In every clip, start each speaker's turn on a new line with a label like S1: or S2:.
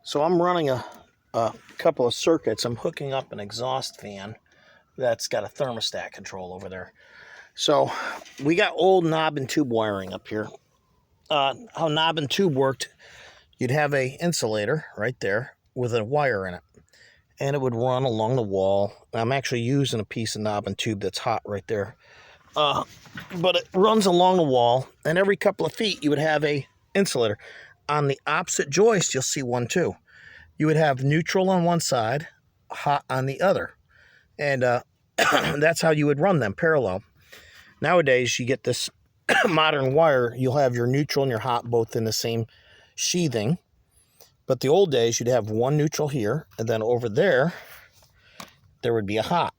S1: So I'm running a couple of circuits. I'm hooking up an exhaust fan that's got a thermostat control over there. So we got old knob and tube wiring up here. How knob and tube worked, you'd have a insulator right there with a wire in it, and it would run along the wall. I'm actually using a piece of knob and tube that's hot right there. But it runs along the wall, and every couple of feet you would have a insulator. On the opposite joist, you'll see one too. You would have neutral on one side, hot on the other. And that's how you would run them, parallel. Nowadays, you get this modern wire, you'll have your neutral and your hot both in the same sheathing. But the old days, you'd have one neutral here, and then over there would be a hot.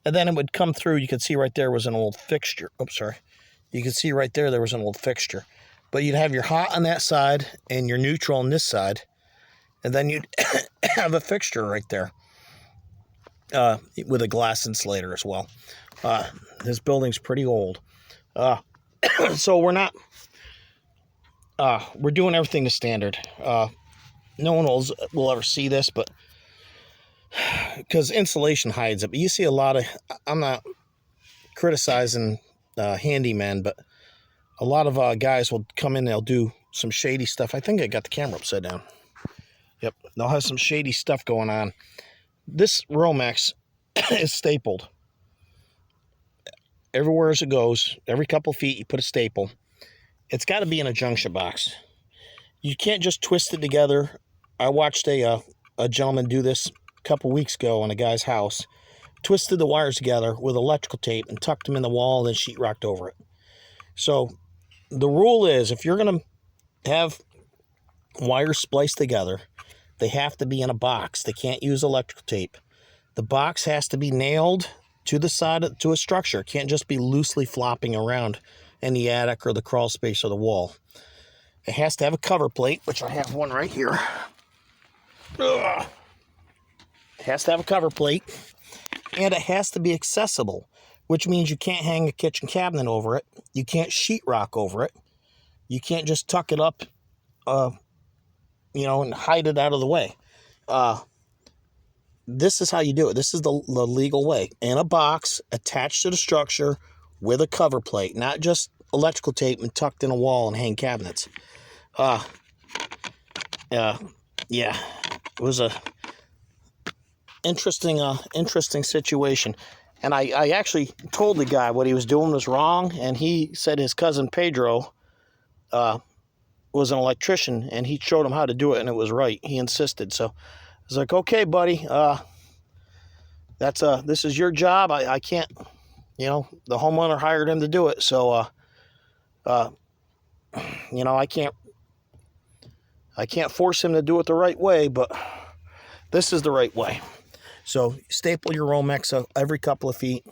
S1: And then it would come through. You could see right there was an old fixture. Oops, sorry. You could see right there was an old fixture. But you'd have your hot on that side and your neutral on this side. And then you'd have a fixture right there with a glass insulator as well. This building's pretty old. So we're doing everything to standard. No one will ever see this, but because insulation hides it. But you see a lot of, I'm not criticizing handymen, but a lot of guys will come in, they'll do some shady stuff. I think I got the camera upside down. Yep, they'll have some shady stuff going on. This Romex is stapled. Everywhere as it goes, every couple feet you put a staple. It's got to be in a junction box. You can't just twist it together. I watched a gentleman do this a couple weeks ago in a guy's house. Twisted the wires together with electrical tape and tucked them in the wall, and then sheetrocked over it. So the rule is, if you're going to have wires spliced together, they have to be in a box. They can't use electrical tape. The box has to be nailed to the side to a structure. It can't just be loosely flopping around in the attic or the crawl space or the wall. It has to have a cover plate, which I have one right here. Ugh. It has to have a cover plate, and it has to be accessible, which means you can't hang a kitchen cabinet over it. You can't sheetrock over it. You can't just tuck it up, and hide it out of the way. This is how you do it. This is the legal way. In a box, attached to the structure with a cover plate, not just electrical tape and tucked in a wall and hang cabinets. Yeah, it was a interesting situation. And I actually told the guy what he was doing was wrong, and he said his cousin Pedro was an electrician, and he showed him how to do it, and it was right. He insisted. So I was like, okay, buddy, this is your job. I can't, the homeowner hired him to do it. So, I can't force him to do it the right way, but this is the right way. So staple your Romex every couple of feet.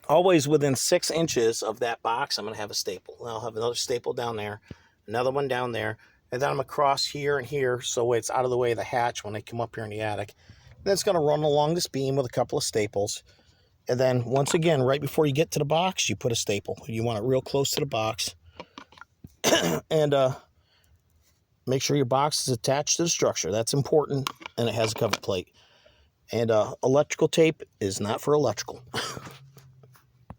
S1: Always within 6 inches of that box, I'm going to have a staple. I'll have another staple down there, another one down there, and then I'm across here and here, so it's out of the way of the hatch when they come up here in the attic. Then it's going to run along this beam with a couple of staples. And then, once again, right before you get to the box, you put a staple. You want it real close to the box. And make sure your box is attached to the structure. That's important, and it has a cover plate. And electrical tape is not for electrical.